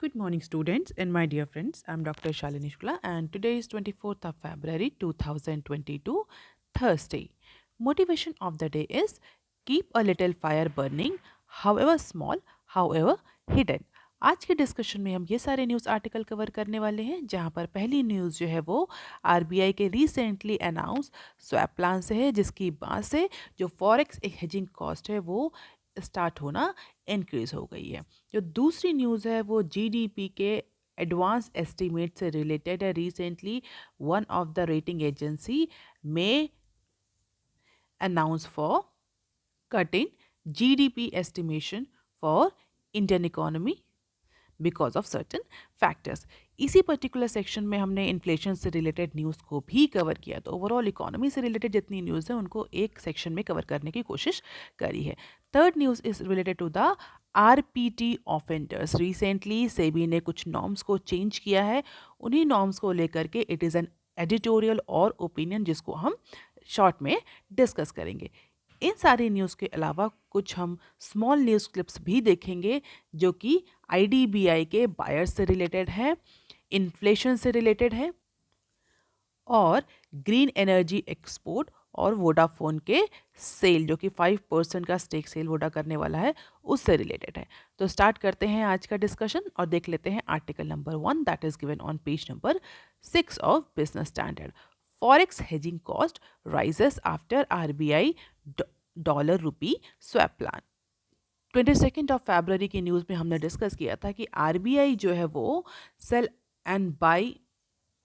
Good morning, students and my dear friends. I'm Dr. Shalini Shukla, and today is 24th of February 2022, Thursday. Motivation of the day is keep a little fire burning, however small, however hidden. आज के discussion में हम ये सारे news article cover करने वाले हैं, जहां पर पहली न्यूज़ जो है वो आरबीआई के रिसेंटली अनाउंस स्वैप प्लान से है, जिसकी बात से जो फॉरेक्स हेजिंग कॉस्ट है वो स्टार्ट होना इंक्रीज हो गई है। जो दूसरी न्यूज़ है वो जीडीपी के एडवांस एस्टीमेट से रिलेटेड है। Recently one of the rating agency में announce for cutting GDP estimation for Indian economy because of certain factors. इसी पर्टिकुलर सेक्शन में हमने इन्फ्लेशन से रिलेटेड न्यूज़ को भी कवर किया, तो ओवरऑल इकोनॉमी से रिलेटेड जितनी न्यूज़ है उनको एक सेक्शन में कवर करने की कोशिश करी है। Third news is related to the RPT offenders. Recently SEBI ने कुछ नॉर्म्स को चेंज किया है। उन्हीं नॉर्म्स को लेकर के इट इज़ एन एडिटोरियल और ओपिनियन जिसको हम शॉर्ट में डिस्कस करेंगे। इन सारी न्यूज़ के अलावा कुछ हम स्मॉल न्यूज़ क्लिप्स भी देखेंगे जो कि आईडीबीआई के बायर्स से रिलेटेड है, इन्फ्लेशन से रिलेटेड है और ग्रीन एनर्जी एक्सपोर्ट और वोडाफोन के सेल जो कि 5% का स्टेक सेल वोडा करने वाला है उससे रिलेटेड है। तो स्टार्ट करते हैं आज का डिस्कशन और देख लेते हैं article number 1 that is given on page number 6 of business standard. Forex hedging cost rises after RBI dollar रूपी स्वैप प्लान। 22 फरवरी की न्यूज़ में हमने डिस्कस किया था कि आरबीआई जो है वो सेल एंड बाई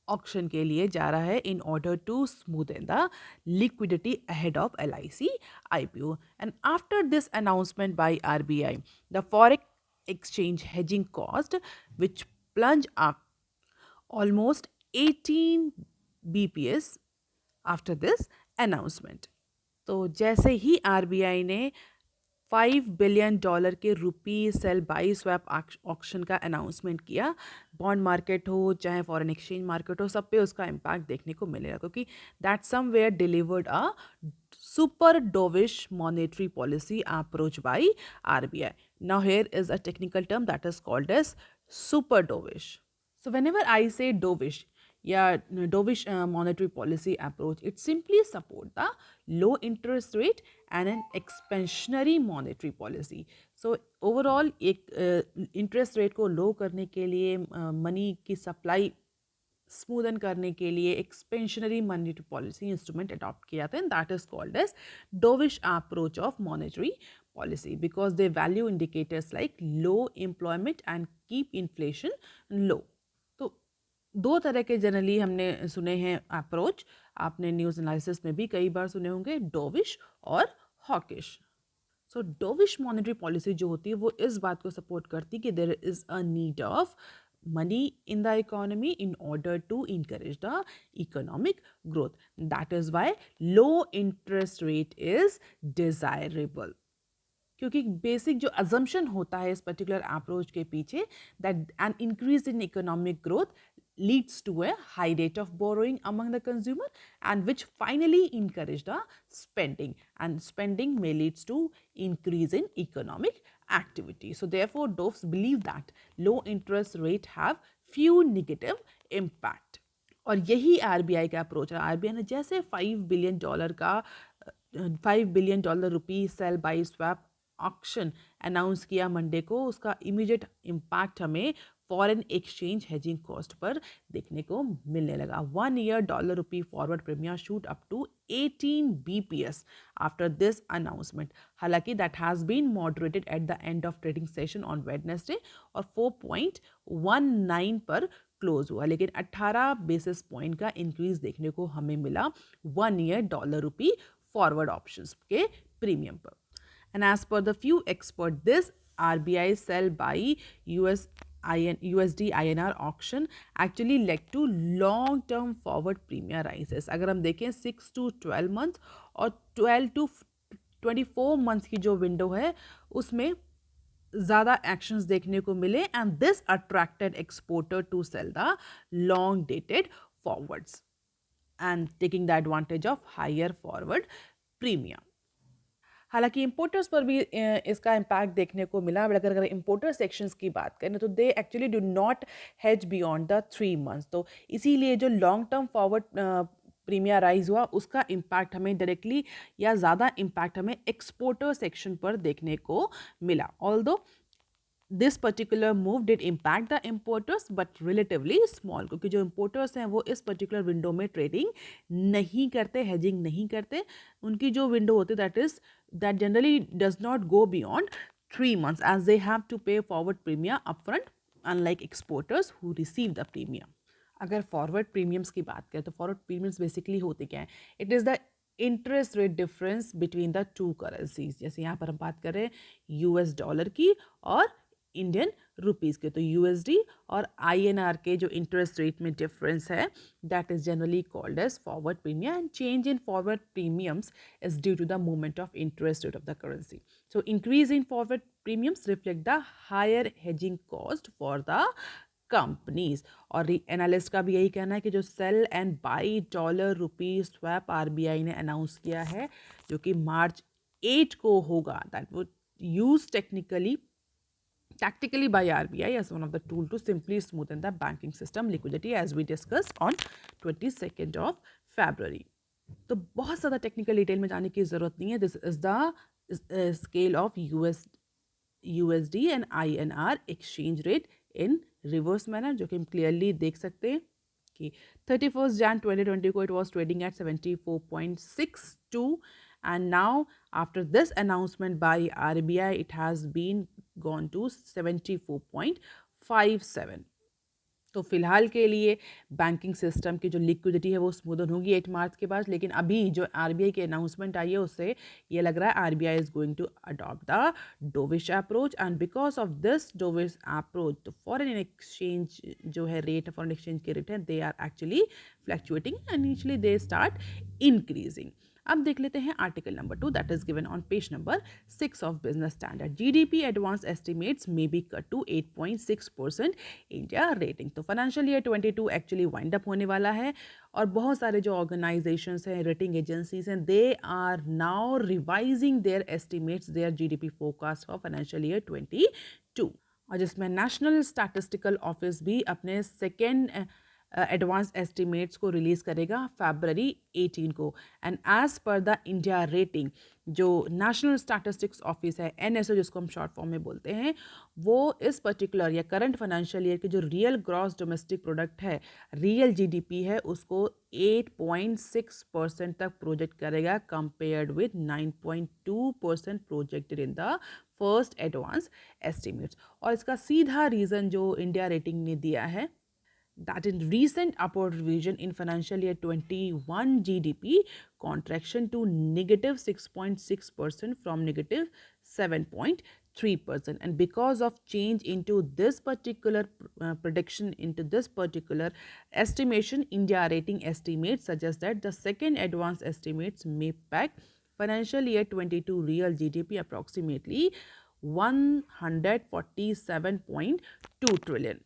ऑक्शन के लिए जा रहा है in order to smoothen the liquidity ahead of LIC IPO. And after this announcement by RBI the forex exchange hedging cost which plunge up almost 18 bps after this announcement। तो जैसे ही RBI ने $5 billion के रुपी sell buy swap auction का announcement किया, bond market हो चाहे foreign exchange market हो, सब पे उसका इम्पैक्ट देखने को मिलेगा, क्योंकि that somewhere delivered a super dovish monetary policy approach by RBI. Now here is a technical term that is called as super dovish. So whenever I say dovish, yeah, dovish monetary policy approach, it simply support the low interest rate and an expansionary monetary policy. So overall एक interest rate को low करने के लिए money की supply smoothen करने के लिए expansionary monetary policy instrument adopt किया था, and that is called as dovish approach of monetary policy because they value indicators like low employment and keep inflation low. तो दो तरह के जनरली हमने सुने हैं अप्रोच, आपने न्यूज़ एनालिसिस में भी कई बार सुने होंगे, डोविश और हॉकिश। सो डोविश मॉनेटरी पॉलिसी जो होती है वो इस बात को सपोर्ट करती है कि there is a need of money in the economy in order to encourage the economic growth. That is why low interest rate is desirable. क्योंकि बेसिक जो अजम्पशन होता है इस पर्टिकुलर अप्रोच के पीछे, that an increase in economic growth leads to a high rate of borrowing among the consumer, and which finally encourage the spending, and spending may leads to increase in economic activity. So therefore Doves believe that low interest rate have few negative impact, और यही RBI का approach है। RBI ने जैसे $5 billion rupee sell buy swap auction announce किया Monday को, उसका immediate impact हमें फॉरेन एक्सचेंज हेजिंग कॉस्ट पर देखने को मिलने लगा। 1 year dollar rupee forward premium shoot up to 18 bps after this announcement. हालांकि that has been moderated at the end of trading session on Wednesday और 4.19 पर क्लोज हुआ, लेकिन 18 बेसिस पॉइंट का इंक्रीज देखने को हमें मिला 1 year dollar rupee forward options के प्रीमियम पर। And as per the few experts, this RBI sell by USD INR auction actually led to long term forward premium rises। अगर हम देखें 6 to 12 months और 12 to 24 months की जो window है उसमें ज़्यादा एक्शंस देखने को मिले, and this attracted exporter to sell the long dated forwards and taking the advantage of higher forward premium. हालांकि इम्पोर्टर्स पर भी इसका इम्पैक्ट देखने को मिला, बट अगर इम्पोर्टर सेक्शंस की बात करें तो they actually do not hedge beyond the 3 months. तो इसीलिए जो long term forward premier rise हुआ उसका इम्पैक्ट हमें डायरेक्टली या ज़्यादा इम्पैक्ट हमें एक्सपोर्टर सेक्शन पर देखने को मिला। Although this particular move did impact the importers but relatively small, क्योंकि जो इम्पोर्टर्स हैं वो इस पर्टिकुलर विंडो में ट्रेडिंग नहीं करते, हेजिंग नहीं करते। उनकी जो विंडो होती है that generally does not go beyond 3 months as they have to pay forward premium upfront, unlike exporters who receive the premium. अगर फॉरवर्ड प्रीमियम्स की बात करें तो फॉरवर्ड प्रीमियम्स बेसिकली होते क्या हैं? It is the interest rate difference between the two currencies. जैसे यहाँ पर हम बात कर रहे हैं यूएस डॉलर की और इंडियन रुपीज़ के, तो यूएसडी और आईएनआर के जो इंटरेस्ट रेट में डिफरेंस है that is generally called as forward premium, and change in forward premiums is due to the movement of interest rate of the currency. So increase in forward premiums reflect the higher hedging cost for the companies. और analyst का भी यही कहना है कि जो sell and buy dollar rupee swap RBI ने announce किया है जो कि March 8 को होगा, that would use tactically by RBI as one of the tool to simply smoothen the banking system liquidity as we discussed on 22nd of February. तो बहुत ज़्यादा टेक्निकल डिटेल में जाने की ज़रूरत नहीं है। This is the scale of USD and INR exchange rate in reverse manner, जो कि हम क्लियरली देख सकते हैं कि 31 Jan 2020 को it was trading at 74.62 and now after this announcement by RBI it has been gone to 74.57. तो फिलहाल के लिए बैंकिंग सिस्टम की जो लिक्विडिटी है वो स्मूदन होगी 8 मार्च के बाद, लेकिन अभी जो आरबीआई की अनाउंसमेंट आई है उससे ये लग रहा है RBI is going to adopt the dovish approach, and because of this dovish approach तो फॉरेन एक्सचेंज जो है रेट, फॉरेन एक्सचेंज के रेट हैं they are actually fluctuating and initially they start increasing. अब देख लेते हैं article number 2 that is given on page number 6 of business standard. GDP advance estimates may be cut to 8.6% India rating. तो financial year 22 actually wind up होने वाला है और बहुत सारे जो ऑर्गेनाइजेशंस हैं, रेटिंग एजेंसीज हैं, they are now revising their estimates, their GDP forecast for financial year 22, और जिसमें नेशनल स्टैटिस्टिकल ऑफिस भी अपने सेकेंड एडवांस एस्टिमेट्स को रिलीज़ करेगा February 18 को। And as per the India rating जो नेशनल स्टैटिस्टिक्स ऑफिस है NSO जिसको हम शॉर्ट फॉर्म में बोलते हैं, वो इस पर्टिकुलर या करंट फाइनेंशियल ईयर के जो रियल ग्रॉस डोमेस्टिक प्रोडक्ट है, रियल जीडीपी है, उसको 8.6% तक प्रोजेक्ट करेगा compared with 9.2% projected in the first advance estimates. और इसका सीधा रीज़न जो इंडिया रेटिंग ने दिया है that in recent upward revision in financial year 21 GDP contraction to negative 6.6% from negative 7.3%, and because of change into this particular prediction, into this particular estimation, India rating estimates suggest that the second advanced estimates may peg financial year 22 real GDP approximately 147.2 trillion।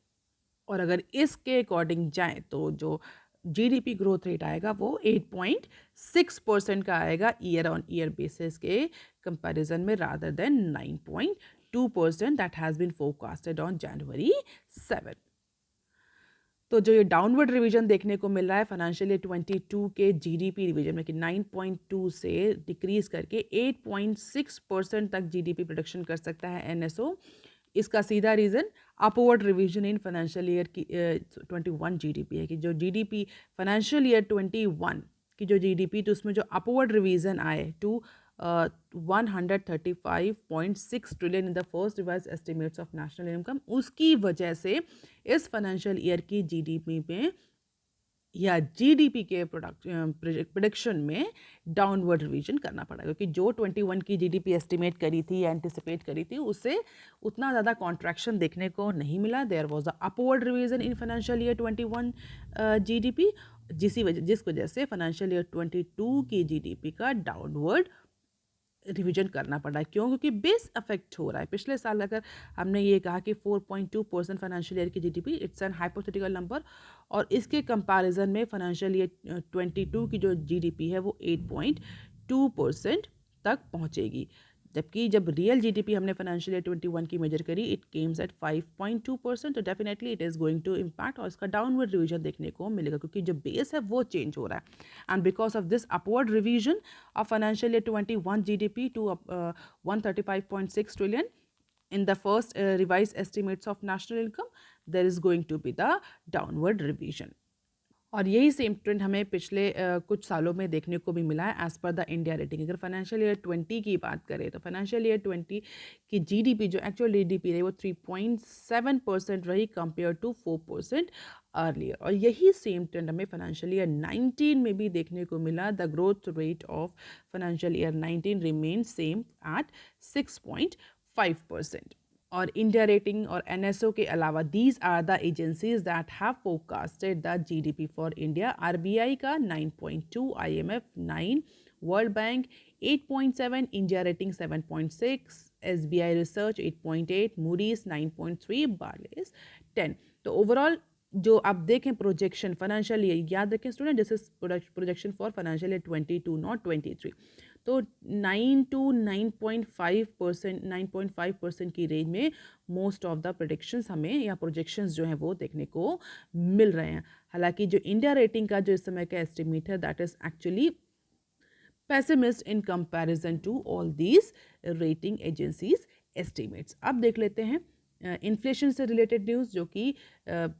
और अगर इसके according जाएँ तो जो GDP growth rate आएगा वो 8.6% का आएगा ईयर ऑन ईयर बेसिस के कंपैरिजन में, rather than 9.2% that has been forecasted on January 7। तो जो ये डाउनवर्ड रिवीजन देखने को मिल रहा है फाइनेंशियल ईयर 22 के जीडीपी रिवीजन में कि 9.2 से डिक्रीज करके 8.6% तक जीडीपी प्रोडक्शन कर सकता है एनएसओ, इसका सीधा reason upward revision in financial year की 21 जीडीपी है कि जो जीडीपी फाइनेंशियल ईयर 21 की जो जीडीपी तो उसमें जो अपवर्ड रिवीजन आए to 135.6 trillion in the first revise estimates of national income, उसकी वजह से इस फाइनेंशियल ईयर की जीडीपी में या जीडीपी के प्रोडक्शन में डाउनवर्ड रिवीजन करना पड़ा, क्योंकि जो 21 की जीडीपी एस्टिमेट करी थी, एंटिसिपेट करी थी, उससे उतना ज़्यादा कॉन्ट्रैक्शन देखने को नहीं मिला। There was a upward revision in financial year 21 GDP, जिस वजह से फाइनेंशियल ईयर 22 की जीडीपी का डाउनवर्ड रिवीजन करना पड़ा है। क्यों? क्योंकि बेस अफेक्ट हो रहा है। पिछले साल अगर हमने ये कहा कि 4.2% फाइनेंशियल ईयर की GDP, it's an hypothetical number, और इसके कंपैरिजन में फाइनेंशियल ईयर 22 की जो जीडीपी है वो 8.2% तक पहुंचेगी। जबकि जब रियल जीडीपी हमने फाइनेंशियल ईयर 21 की मेजर करी, इट केम्स एट 5.2%, तो definitely it is going to impact और इसका डाउनवर्ड रिवीजन देखने को मिलेगा, क्योंकि जो बेस है वो चेंज हो रहा है। And because of this upward revision of financial year 21 GDP to 135.6 trillion in the first revised estimates of national income, there is going to be the downward revision. और यही सेम ट्रेंड हमें पिछले कुछ सालों में देखने को भी मिला है as per the India rating. अगर फाइनेंशियल ईयर 20 की बात करें तो फाइनेंशियल ईयर 20 की जीडीपी जो एक्चुअल जीडीपी रही वो 3.7% रही कंपेयर टू 4% अर्लियर। और यही सेम ट्रेंड हमें फाइनेंशियल ईयर 19 में भी देखने को मिला। The growth rate of financial year 19 remain same at 6.5%। और इंडिया रेटिंग और एनएसओ के अलावा these are the agencies that have forecasted the GDP for India. RBI का 9.2, IMF 9, world bank 8.7, India rating 7.6, SBI research 8.8, Moody's 9.3, Barclays 10। तो overall जो आप देखें projection financial year, याद रखें student, this is projection for financial year 22 not 23। तो 9 to 9.5%, 9.5% की range में मोस्ट ऑफ द प्रोडिक्शंस हमें या प्रोजेक्शंस जो हैं वो देखने को मिल रहे हैं। हालांकि जो इंडिया रेटिंग का जो इस समय का एस्टिमेट है that is actually pessimist in comparison to all these rating agencies estimates। अब देख लेते हैं इन्फ्लेशन से रिलेटेड न्यूज़, जो कि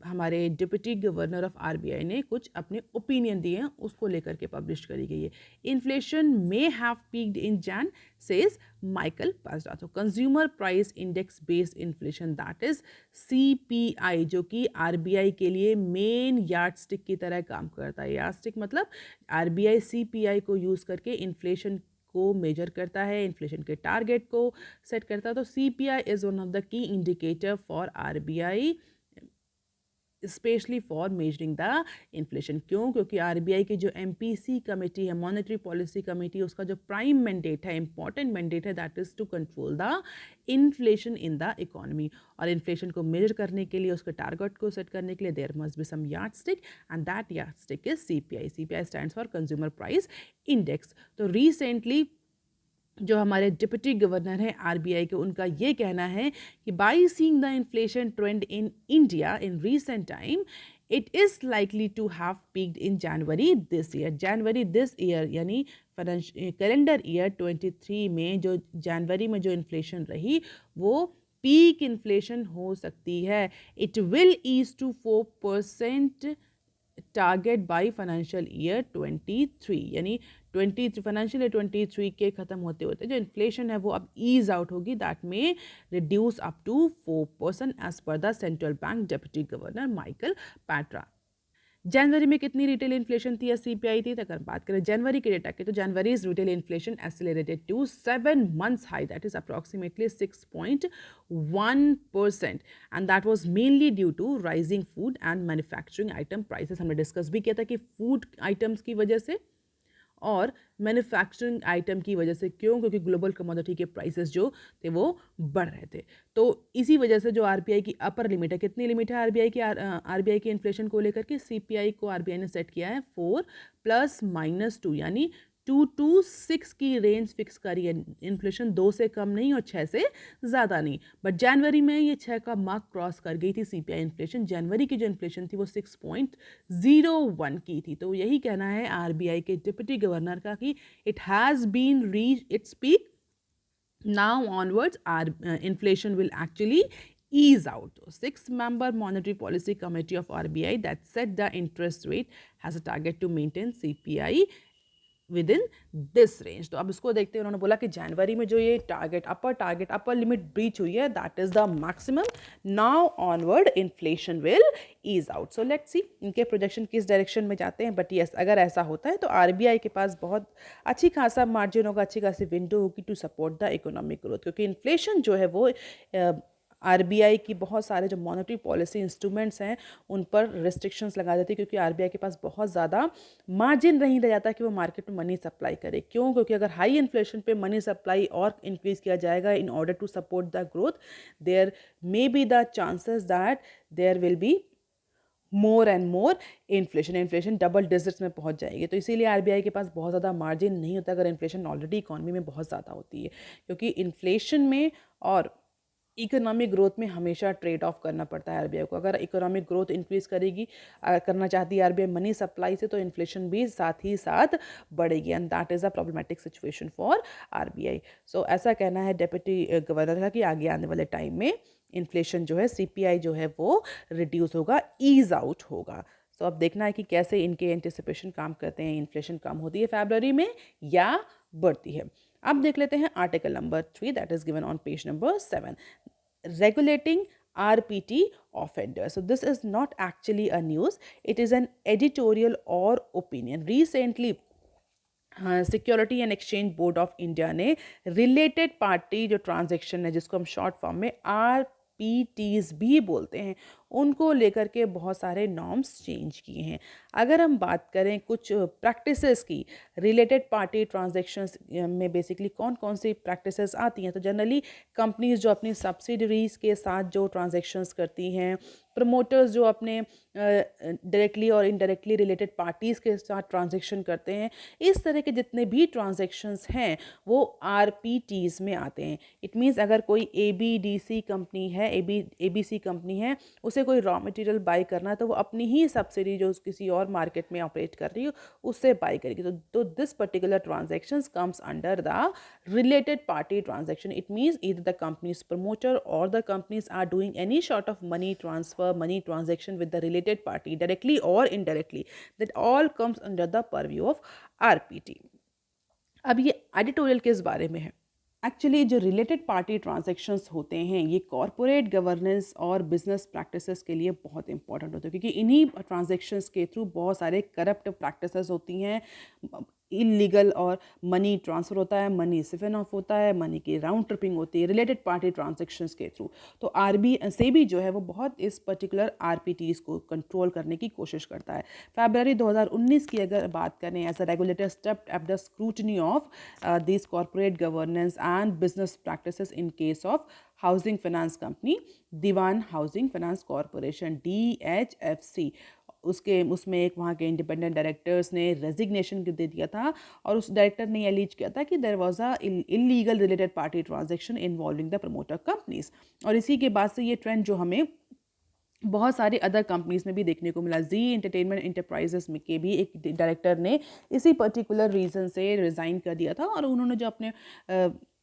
हमारे डिप्टी गवर्नर ऑफ आरबीआई ने कुछ अपने ओपिनियन दिए हैं, उसको लेकर के पब्लिश करी गई है। Inflation may have peaked in Jan, says Michael पासडा। तो consumer price index based inflation that is CPI, जो कि आरबीआई के लिए मेन यार्डस्टिक की तरह काम करता है। यार्डस्टिक मतलब आरबीआई सीपीआई को यूज़ करके इन्फ्लेशन को मेजर करता है, इन्फ्लेशन के टारगेट को सेट करता है। तो CPI is one of the key indicator for RBI, specially for measuring the inflation. क्यों? क्योंकि आरबीआई की जो एमपीसी कमेटी है, मॉनेटरी पॉलिसी कमेटी, उसका जो प्राइम मैंडेट है, इंपॉर्टेंट मैंडेट है, that is to control the inflation in the economy. और इन्फ्लेशन को मेजर करने के लिए, उसके टारगेट को सेट करने के लिए there must be some yardstick, and that yardstick is CPI. CPI stands for consumer price index. तो रिसेंटली जो हमारे डिप्टी गवर्नर हैं आरबीआई के, उनका ये कहना है कि by seeing the inflation trend in India in recent time, it is likely to have peaked in January this year. January this year यानी कैलेंडर ईयर 23 में जो जनवरी में जो इन्फ्लेशन रही वो पीक इन्फ्लेशन हो सकती है। It will ease to 4% target by financial year 23, यानी 20 फाइनेंशियल ईयर 23 के ख़त्म होते होते जो इन्फ्लेशन है वो अब ईज आउट होगी, that may reduce up to 4% as per the central bank deputy governor Michael Patra. जनवरी में कितनी रिटेल इन्फ्लेशन थी या सीपीआई थी? तो अगर बात करें जनवरी के डेटा की, तो January is retail inflation accelerated to 7 months high, that is approximately 6.1%, and that was mainly due to rising food and manufacturing item prices. हमने डिस्कस भी किया था कि फूड आइटम्स की वजह से और मैन्युफैक्चरिंग आइटम की वजह से। क्यों? क्योंकि ग्लोबल कमोडिटी के प्राइसेस जो थे वो बढ़ रहे थे। तो इसी वजह से जो आरबीआई की अपर लिमिट है, कितनी लिमिट है आरबीआई की इन्फ्लेशन को लेकर के, सीपीआई को आरबीआई ने सेट किया है 4 ± 2, यानी 2 to 6 की रेंज फिक्स करी है। इन्फ्लेशन 2 से कम नहीं और 6 से ज़्यादा नहीं। बट जनवरी में ये 6 का मार्क क्रॉस कर गई थी सीपीआई इन्फ्लेशन। जनवरी की जो इन्फ्लेशन थी वो 6.01 की थी। तो यही कहना है आरबीआई के डिप्टी गवर्नर का कि it has been reach its peak, now onwards our inflation will actually ease out. 6-member monetary policy committee of RBI that set the interest rate has a target to maintain CPI with in this range. तो अब इसको देखते हैं, उन्होंने बोला कि जनवरी में जो ये अपर लिमिट ब्रीच हुई है that is the maximum, now onward inflation will ease out. So let's see इनके प्रोजेक्शन किस डायरेक्शन में जाते हैं। बट यस, अगर ऐसा होता है तो आरबीआई के पास बहुत अच्छी खासा मार्जिन होगा, अच्छी खासी विंडो होगी to support the economic growth, क्योंकि इन्फ्लेशन जो है वो आरबीआई की बहुत सारे जो मॉनेटरी पॉलिसी इंस्ट्रूमेंट्स हैं उन पर रिस्ट्रिक्शंस लगा देती है, क्योंकि आरबीआई के पास बहुत ज़्यादा मार्जिन नहीं रह जाता कि वो मार्केट में मनी सप्लाई करे। क्यों? क्योंकि अगर हाई इन्फ्लेशन पे मनी सप्लाई और इंक्रीज़ किया जाएगा in order to support the growth, there may be the chances that there will be more and more inflation double digits में पहुंच जाएगी। तो इसीलिए आरबीआई के पास बहुत ज़्यादा मार्जिन नहीं होता अगर इन्फ्लेशन ऑलरेडी इकॉनमी में बहुत ज़्यादा होती है, क्योंकि इन्फ्लेशन में और इकोनॉमिक ग्रोथ में हमेशा ट्रेड ऑफ करना पड़ता है आरबीआई को। अगर इकोनॉमिक ग्रोथ इंक्रीज करेगी, करना चाहती है आरबीआई मनी सप्लाई से, तो इन्फ्लेशन भी साथ ही साथ बढ़ेगी, and that is a problematic situation for RBI. So ऐसा कहना है डेप्यूटी गवर्नर का कि आगे आने वाले टाइम में इन्फ्लेशन जो है, सीपीआई जो है वो रिड्यूस होगा, ईज आउट होगा। सो अब देखना है कि कैसे इनके एंटिसिपेशन काम करते हैं, इन्फ्लेशन कम होती है फरवरी में या बढ़ती है। अब देख लेते हैं article number 3 that is given on page number 7, regulating RPT offenders. So this is not actually a news, it is an editorial or opinion. Recently security and exchange board of India ने related party जो transaction है, जिसको हम short form में RPTs भी बोलते हैं, उनको लेकर के बहुत सारे नॉर्म्स चेंज किए हैं। अगर हम बात करें कुछ प्रैक्टिसेस की, रिलेटेड पार्टी ट्रांजैक्शंस में बेसिकली कौन कौन सी प्रैक्टिसेस आती हैं, तो जनरली कंपनीज जो अपनी सब्सिडरीज के साथ जो ट्रांजैक्शंस करती हैं, प्रमोटर्स जो अपने डायरेक्टली और इनडायरेक्टली रिलेटेड पार्टीज़ के साथ ट्रांजैक्शन करते हैं, इस तरह के जितने भी ट्रांजैक्शंस हैं वो RPTs में आते हैं। इट मीन्स अगर कोई ABDC कंपनी है, ABC कंपनी है, उसे कोई रॉ मटेरियल बाई करना है, तो वो अपनी ही सब्सिडी जो किसी और मार्केट में ऑपरेट कर रही है उससे बाई करेगी। तो this particular transactions comes under the related party transaction. It means either the company's promoter or the companies are doing any sort of money transfer, money transaction with the related party directly or indirectly. That all comes under the purview of RPT. अब ये editorial किस बारे में है? Actually जो related party transactions होते हैं, ये कॉरपोरेट गवर्नेंस और बिजनेस प्रैक्टिसेस के लिए बहुत इंपॉर्टेंट होते हैं, क्योंकि इन्हीं ट्रांजैक्शंस के थ्रू बहुत सारे करप्ट प्रैक्टिसेस होती हैं, इलीगल और मनी ट्रांसफ़र होता है, मनी सिफन ऑफ होता है, मनी की राउंड ट्रिपिंग होती है रिलेटेड पार्टी ट्रांजैक्शंस के थ्रू। तो सेबी जो है वो बहुत इस पर्टिकुलर RPTs को कंट्रोल करने की कोशिश करता है। फरवरी 2019 की अगर बात करें, as a regulator stepped up the scrutiny of this corporate governance and business practices in case of housing finance company, Dewan housing finance corporation, DHFC। उसमें एक वहाँ के इंडिपेंडेंट डायरेक्टर्स ने रेजिग्नेशन दे दिया था, और उस डायरेक्टर ने एलिज किया था कि there was a illegal related party transaction involving the promoter companies. और इसी के बाद से ये ट्रेंड जो हमें बहुत सारी अदर कंपनीज में भी देखने को मिला। जी एंटरटेनमेंट इंटरप्राइजेस में के भी एक डायरेक्टर ने इसी पर्टिकुलर रीज़न से रिज़ाइन कर दिया था, और उन्होंने जो अपने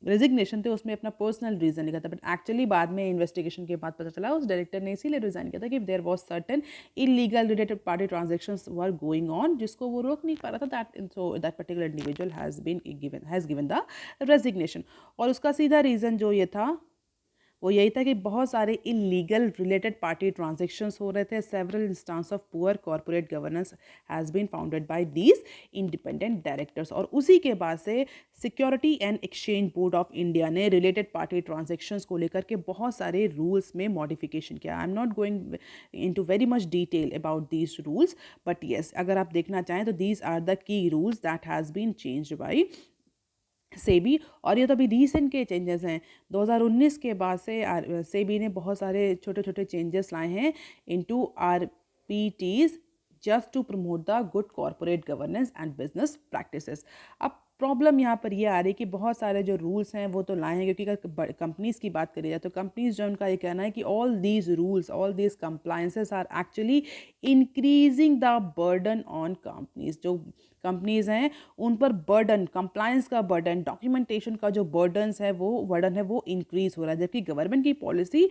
रेजिग्नेशन थे उसमें अपना पर्सनल रीज़न लिखा था, बट एक्चुअली बाद में इन्वेस्टिगेशन के बाद पता चला उस डायरेक्टर ने इसीलिए रिज़ाइन किया था कि there was certain illegal related party transactions were going on, जिसको वो रोक नहीं पा रहा था। That particular individual has given the resignation. और उसका सीधा रीज़न जो ये था वो यही था कि बहुत सारे इलीगल रिलेटेड पार्टी ट्रांजैक्शंस हो रहे थे। Several instance of poor corporate governance has been founded by these independent directors. और उसी के बाद से security and exchange board of India ने रिलेटेड पार्टी ट्रांजैक्शंस को लेकर के बहुत सारे रूल्स में मॉडिफिकेशन किया। I am not going into very much detail about these rules, but yes, अगर आप देखना चाहें तो these are the key rules that has been changed by SEBI. और ये तो अभी रीसेंट के चेंजेस हैं, 2019 के बाद से सेबी ने बहुत सारे छोटे छोटे चेंजेस लाए हैं into RPTs just to promote the good corporate governance and business practices. अब प्रॉब्लम यहाँ पर ये आ रही है कि बहुत सारे जो रूल्स हैं वो तो लाए हैं, क्योंकि अगर कंपनीज़ की बात करी जाए तो कंपनीज़ जो उनका ये कहना है कि all these rules, all these compliances are actually increasing the burden on companies. जो कंपनीज़ हैं उन पर बर्डन, कंप्लायंस का बर्डन, डॉक्यूमेंटेशन का जो बर्डन है वो इंक्रीज हो रहा है, जबकि गवर्नमेंट की पॉलिसी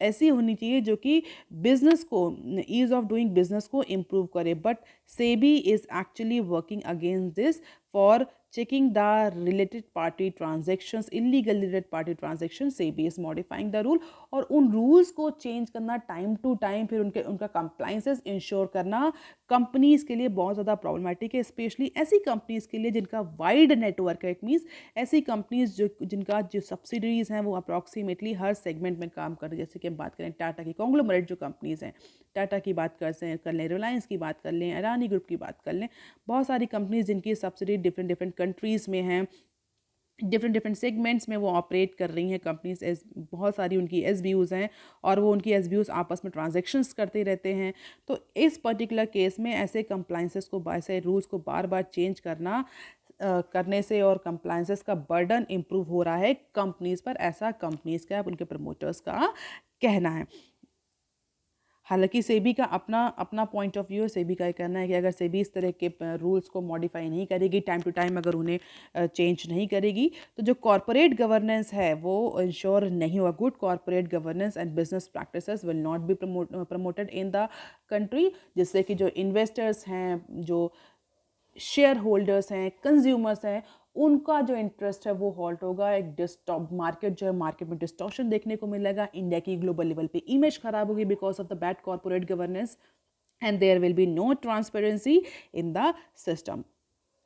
ऐसी होनी चाहिए जो कि बिजनेस को, ईज ऑफ डूइंग बिजनेस को इम्प्रूव करे। But SEBI is actually working against this for checking the related party transactions, illegal related party transactions. SEBI is modifying the rule, और उन रूल्स को चेंज करना टाइम टू टाइम, फिर उनका compliances ensure करना companies के लिए बहुत ज़्यादा प्रॉब्लमेटिक है, स्पेशली ऐसी कंपनीज के लिए जिनका वाइड नेटवर्क है। इट मीन्स ऐसी कंपनीज जिनका जो सब्सिडरीज हैं वो अप्रॉक्सीमेटली हर सेगमेंट में काम कर रही है। जैसे कि हम बात करें टाटा की कॉन्ग्लोमरेट जो कंपनीज हैं, टाटा की बात कर लें, रिलायंस की बात कर लें, अडानी ग्रुप की बात कर लें, बहुत सारी कंपनीज जिनकी सब्सिडी डिफरेंट कंट्रीज़ में हैं, डिफरेंट डिफरेंट सेगमेंट्स में वो ऑपरेट कर रही हैं कंपनीज, एस बहुत सारी उनकी एसबीयूज़ हैं और वो उनकी एसबीयूज़ आपस में ट्रांजैक्शंस करते रहते हैं। तो इस पर्टिकुलर केस में ऐसे कंप्लाइंसेस को, ऐसे रूल्स को बार बार चेंज करने से और कंप्लाइंसेस का बर्डन इम्प्रूव हो रहा है कंपनीज पर, ऐसा कंपनीज का, उनके प्रमोटर्स का कहना है। हालांकि सेबी का अपना अपना पॉइंट ऑफ व्यू है। सेबी का ये कहना है कि अगर सेबी इस तरह के रूल्स को मॉडिफाई नहीं करेगी टाइम टू टाइम, अगर उन्हें चेंज नहीं करेगी, तो जो कॉरपोरेट गवर्नेंस है वो इंश्योर नहीं होगा। Good corporate governance and business practices will not be promoted in the country, जिससे कि जो इन्वेस्टर्स हैं, जो शेयर होल्डर्स हैं, कंज्यूमर्स हैं, उनका जो इंटरेस्ट है वो हॉल्ट होगा। एक डिस्टॉप मार्केट जो है, मार्केट में डिस्टॉर्शन देखने को मिलेगा। इंडिया की ग्लोबल लेवल पे इमेज खराब होगी because of the bad corporate governance, and there will be no transparency in the system.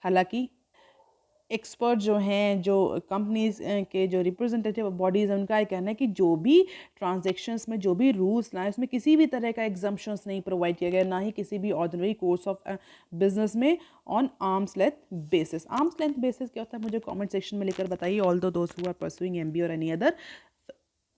हालांकि एक्सपर्ट जो हैं, जो कंपनीज के जो रिप्रेजेंटेटिव बॉडीज़ हैं, उनका ये कहना है कि जो भी ट्रांजैक्शंस में जो भी रूल्स लाए, उसमें किसी भी तरह का एग्जम्पशंस नहीं प्रोवाइड किया गया, ना ही किसी भी ऑर्डिनरी कोर्स ऑफ बिजनेस में on arms length basis. Arms length basis क्या होता है, मुझे कमेंट सेक्शन में लिखकर बताइए। ऑल दो दोस्त हु आर परसुइंग एमबीए और any other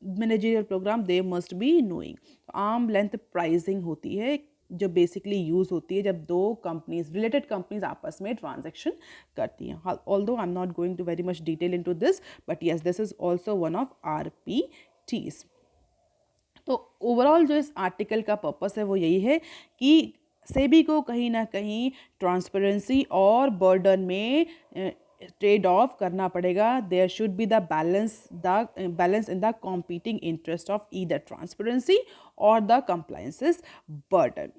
managerial program, they must be knowing. Arm length pricing होती है जो बेसिकली यूज़ होती है जब दो कंपनीज, रिलेटेड कंपनीज आपस में ट्रांजैक्शन करती हैं। Although I am not going to very much detail into this, but yes, this is also one of RPTs. तो ओवरऑल जो इस आर्टिकल का पर्पस है वो यही है कि सेबी को कहीं ना कहीं ट्रांसपेरेंसी और बर्डन में ट्रेड ऑफ करना पड़ेगा। There should be the balance in the competing interest of either transparency और द कंप्लायंसेस बर्डन,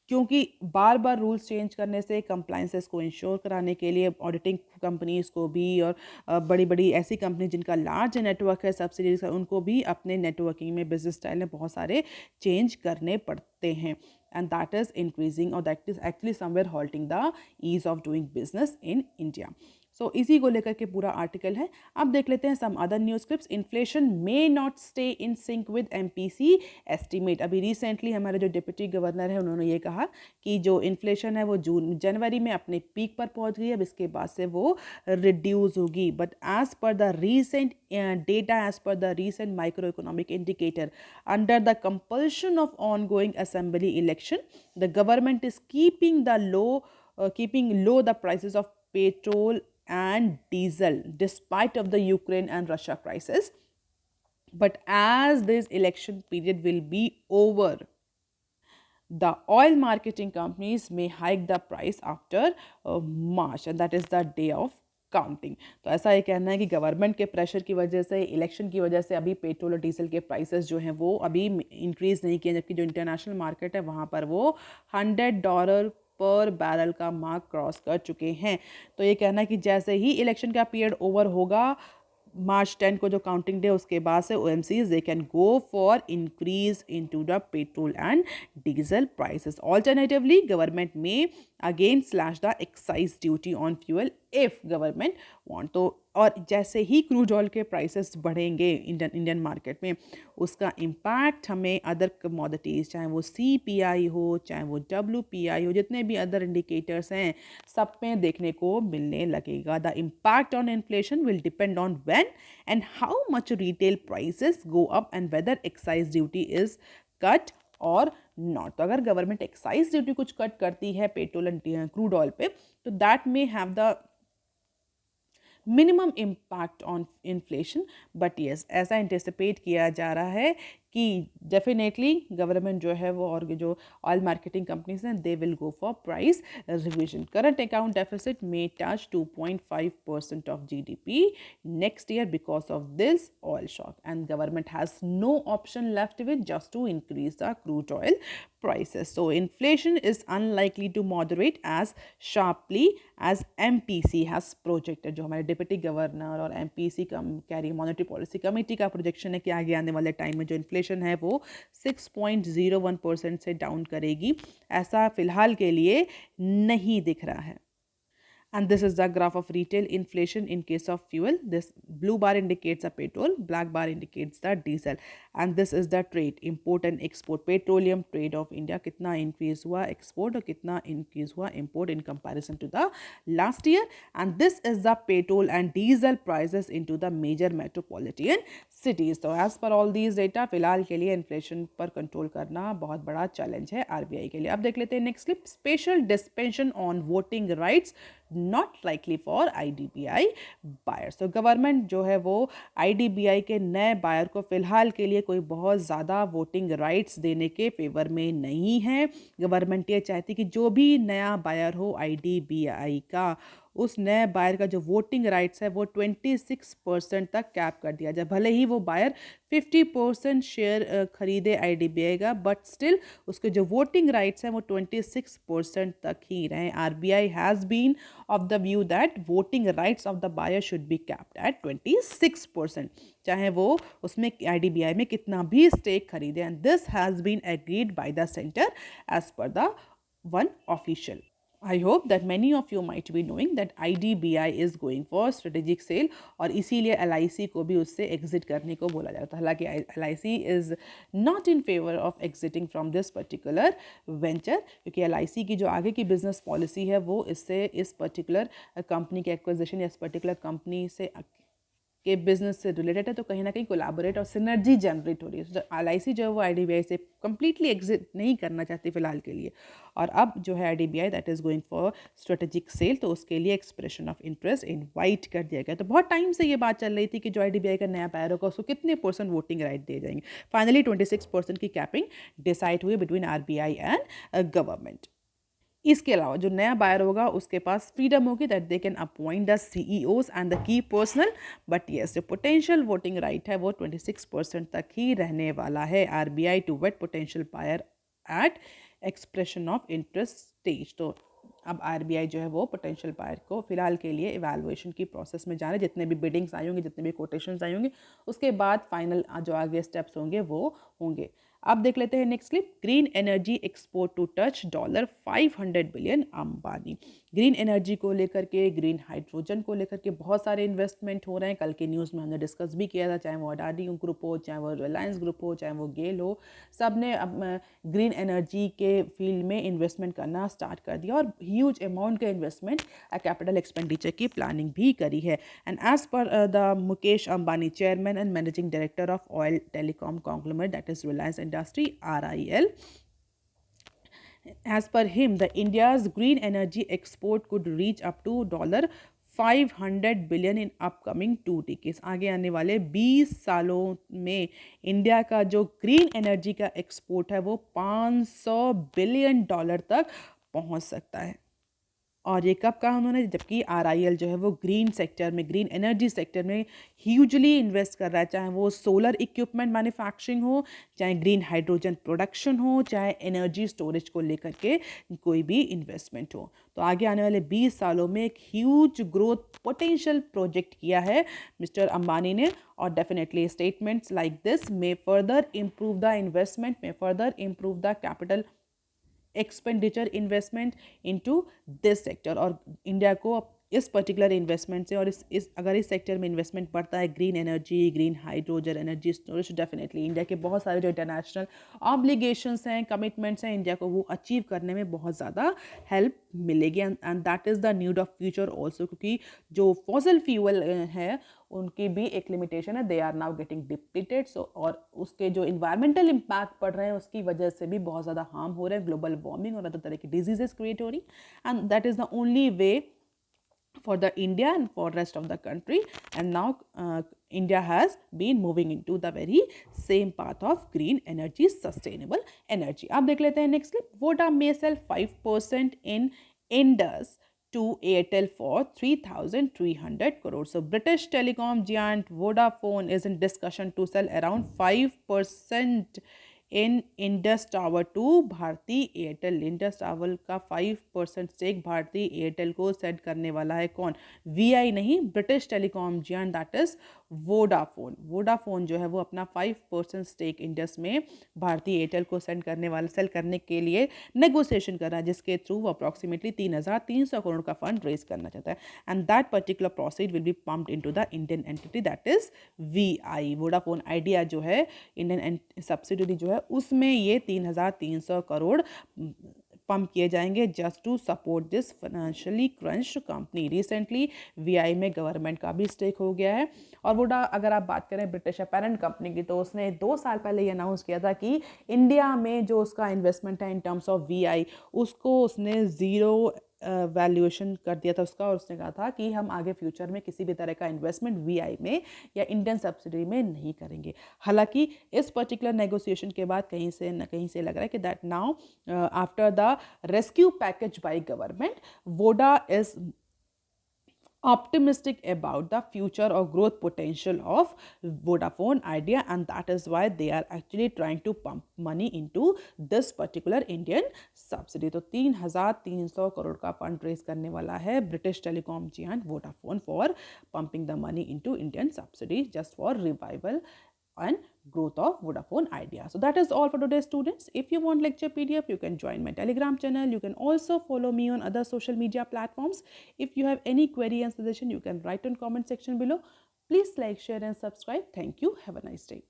क्योंकि बार बार रूल्स चेंज करने से कंप्लाइंसेस को इंश्योर कराने के लिए ऑडिटिंग कंपनीज को भी, और बड़ी बड़ी ऐसी कंपनी जिनका लार्ज नेटवर्क है सब्सिडीज, उनको भी अपने नेटवर्किंग में, बिजनेस स्टाइल में बहुत सारे चेंज करने पड़ते हैं, एंड दैट इज इंक्रीजिंग और that is actually somewhere halting the ease of doing business in India. So इसी को लेकर के पूरा आर्टिकल है। अब देख लेते हैं some other news clips. Inflation may not stay in sync with MPC estimate. अभी रिसेंटली हमारे जो डिप्टी गवर्नर है उन्होंने ये कहा कि जो इन्फ्लेशन है वो जनवरी में अपने पीक पर पहुंच गई, अब इसके बाद से वो रिड्यूस होगी। But as per the recent data, as per the recent microeconomic indicator, under the compulsion of on going assembly election, the government is keeping low the prices of petrol and diesel despite of the Ukraine and Russia crisis. But as this election period will be over, the oil marketing companies may hike the price after March, and that is the day of counting. तो ऐसा ये कहना है कि government के pressure की वजह से, इलेक्शन की वजह से अभी पेट्रोल और डीजल के प्राइसेस जो हैं वो अभी इंक्रीज़ नहीं किए, जबकि जो इंटरनेशनल मार्केट है वहाँ पर वो $100 पर बैरल का मार्क क्रॉस कर चुके हैं। तो ये कहना है कि जैसे ही इलेक्शन का पीरियड ओवर होगा, मार्च 10 को जो काउंटिंग डे, उसके बाद से OMCs they can go for increase into the petrol and diesel prices. Alternatively government may again slash the excise duty on fuel if government want. तो और जैसे ही क्रूड ऑयल के प्राइसेस बढ़ेंगे इंडियन मार्केट में, उसका इम्पैक्ट हमें other commodities, चाहे वो CPI हो, चाहे वो WPI हो, जितने भी अदर इंडिकेटर्स हैं, सब में देखने को मिलने लगेगा। The impact on inflation will depend on when and how much retail prices go up and whether excise duty is cut or not. तो अगर गवर्नमेंट एक्साइज ड्यूटी कुछ कट करती है पेट्रोल एंड क्रूड ऑयल पे, तो that may have the minimum impact on inflation. But yes, ऐसा anticipate किया जा रहा है कि डेफिनेटली गवर्नमेंट जो है वो, और जो ऑयल मार्केटिंग कंपनीज हैं, they will go for price revision. Current account deficit may touch 2.5% of GDP next year because of this oil shock, and government has no option left with just to increase the crude oil prices. So inflation is unlikely to moderate as sharply as MPC has projected। जो हमारे deputy governor और MPC carry monetary policy committee का projection है कि आगे आने वाले time में जो इन्फ्लेशन है वो 6.01% से डाउन करेगी, ऐसा फिलहाल के लिए नहीं दिख रहा है। And this is the graph of retail inflation in case of fuel. This blue bar indicates the petrol, black bar indicates the diesel, and this is the trade, import and export, petroleum trade of India. कितना increase हुआ export और कितना increase हुआ import in comparison to the last year. And this is the petrol and diesel prices into the major metropolitan cities. तो as per all these data, फिलहाल के लिए inflation पर control करना बहुत बड़ा challenge है RBI के लिए. अब देख लेते हैं next clip. Special dispensation on voting rights not likely for IDBI buyers. तो गवर्नमेंट जो है वो IDBI के नए बायर को फिलहाल के लिए कोई बहुत ज़्यादा वोटिंग राइट्स देने के फेवर में नहीं है. गवर्नमेंट ये चाहती कि जो भी नया बायर हो IDBI का, उस नए बायर का जो वोटिंग राइट्स है वो 26% तक कैप कर दिया जाए. भले ही वो बायर 50% शेयर खरीदे IDBI का, बट स्टिल उसके जो वोटिंग राइट्स हैं वो 26% तक ही रहें. RBI has been of the view that voting rights of the buyer should be capped at 26%, चाहे वो उसमें IDBI में कितना भी स्टेक खरीदे. And this has been agreed by the centre as per the one official. I hope that many of you might be knowing that IDBI is going for strategic sale और इसीलिए LIC को भी उससे exit करने को बोला जाता है. हालांकि LIC is not in favor of exiting from this particular venture, क्योंकि LIC की जो आगे की बिजनेस पॉलिसी है वो इससे इस पर्टिकुलर कंपनी के एक्विजिशन या इस पर्टिकुलर कंपनी से के बिजनेस से रिलेटेड है, तो कहीं ना कहीं कोलैबोरेट और सिनर्जी जनरेट हो रही है. LIC जो है वो IDBI से कम्प्लीटली एग्जिट नहीं करना चाहती फिलहाल के लिए, और अब जो है IDBI that is going for strategic cell, तो उसके लिए एक्सप्रेशन ऑफ इंटरेस्ट इनवाइट कर दिया गया. तो बहुत टाइम से ये बात चल रही थी कि जो IDBI का नया पैर होगा उसको कितने % वोटिंग राइट दिए जाएंगे. फाइनली 26% की कैपिंग डिसाइड हुई बिटवीन RBI एंड गवर्नमेंट. इसके अलावा जो नया बायर होगा उसके पास फ्रीडम होगी that they can appoint the CEOs and the key personal, but yes जो पोटेंशियल वोटिंग राइट है वो 26% तक ही रहने वाला है. RBI to vet potential buyer at expression of interest stage. तो अब RBI जो है वो पोटेंशियल बायर को फिलहाल के लिए इवैल्यूएशन की प्रोसेस में जाना है. जितने भी बिडिंग्स आई होंगी, जितने भी कोटेशंस आई होंगी, उसके बाद फाइनल जो आगे स्टेप्स होंगे वो होंगे. अब देख लेते हैं next clip. Green energy export to touch $500 billion Ambani. Green energy को लेकर के, ग्रीन हाइड्रोजन को लेकर के बहुत सारे इन्वेस्टमेंट हो रहे हैं. कल के न्यूज़ में हमने डिस्कस भी किया था, चाहे वो अडानी ग्रुप हो, चाहे वो रिलायंस ग्रुप हो, चाहे वो गेल हो, सब ने अब ग्रीन एनर्जी के फील्ड में इन्वेस्टमेंट करना स्टार्ट कर दिया और ह्यूज अमाउंट का इन्वेस्टमेंट कैपिटल एक्सपेंडिचर की प्लानिंग भी करी है. And as per the Mukesh Ambani, chairman and managing director of oil telecom conglomerate that is Reliance industry RIL, as per him, the India's green energy export could reach up to $500 billion in upcoming 2 decades. आगे आने वाले 20 सालों में India का जो green energy का export है वो $500 बिलियन तक पहुंच सकता है. और ये कब कहा उन्होंने, जबकि RIL जो है वो ग्रीन सेक्टर में, ग्रीन एनर्जी सेक्टर में ह्यूजली इन्वेस्ट कर रहा है. चाहे वो सोलर इक्विपमेंट मैन्युफैक्चरिंग हो, चाहे ग्रीन हाइड्रोजन प्रोडक्शन हो, चाहे एनर्जी स्टोरेज को लेकर के कोई भी इन्वेस्टमेंट हो. तो आगे आने वाले 20 सालों में एक ह्यूज ग्रोथ पोटेंशियल प्रोजेक्ट किया है मिस्टर अंबानी ने. और definitely statements like this may further improve the investment, may further improve the capital expenditure investment into this sector. और इंडिया को इस पर्टिकुलर इन्वेस्टमेंट से और इस अगर इस सेक्टर में इन्वेस्टमेंट बढ़ता है, green energy, green hydrogen, energy storage, definitely India के बहुत सारे जो इंटरनेशनल ऑब्लिगेशंस हैं, कमिटमेंट्स हैं, इंडिया को वो अचीव करने में बहुत ज़्यादा हेल्प मिलेगी. And that is the need of future also, क्योंकि जो फॉसिल फ्यूल है उनकी भी एक लिमिटेशन है, they are now getting depleted. So और उसके जो इन्वायरमेंटल इम्पैक्ट पड़ रहे हैं उसकी वजह से भी बहुत ज़्यादा हार्म हो रहे हैं, ग्लोबल वार्मिंग और अदर तरह की डिजीजेस क्रिएट हो रही. And that is the only way for the India and for rest of the country. And now India has been moving into the very same path of green energy, sustainable energy. अब देख लेते हैं next clip. Voda may sell 5% in Indus to Airtel for 3,300 crores. So British telecom giant Vodafone is in discussion to sell around 5% in Indus tower to Bharti Airtel. Indus tower का 5% stake Bharti Airtel को set करने वाला है कौन? VI नहीं, British telecom giant that is Vodafone जो है वो अपना 5% स्टेक इंडस में भारतीय एयरटेल को सेल करने के लिए नेगोशिएशन कर रहा है, जिसके थ्रू वो अप्रॉक्सीमेटली 3,300 करोड़ का फंड रेज करना चाहता है। And that particular proceed will be pumped into the Indian entity that is VI. Vodafone idea जो है इंडियन सब्सिडरी जो है उसमें ये 3,300 करोड़ पंप किए जाएंगे just to support this financially crunched company. Recently Vi में गवर्नमेंट का भी स्टेक हो गया है। और वोडा अगर आप बात करें ब्रिटिश पेरेंट कंपनी की, तो उसने 2 साल पहले ये अनाउंस किया था कि इंडिया में जो उसका इन्वेस्टमेंट है इन टर्म्स ऑफ वीआई, उसको उसने ज़ीरो वैल्यूएशन कर दिया था उसका, और उसने कहा था कि हम आगे फ्यूचर में किसी भी तरह का इन्वेस्टमेंट वीआई में या इंडियन सब्सिडी में नहीं करेंगे। हालांकि इस पर्टिकुलर नेगोशिएशन के बाद कहीं से न कहीं से लग रहा है कि that now after the rescue package by government, Voda is optimistic about the future or growth potential of Vodafone Idea, and that is why they are actually trying to pump money into this particular Indian subsidy। तो 3,300 करोड़ का fund raise करने वाला है British telecom giant Vodafone for pumping the money into Indian subsidy just for revival and growth of Vodafone Idea. So that is all for today, students. If you want lecture PDF, you can join my Telegram channel. You can also follow me on other social media platforms. If you have any query and suggestion, you can write in comment section below. Please like, share and subscribe. Thank you. Have a nice day.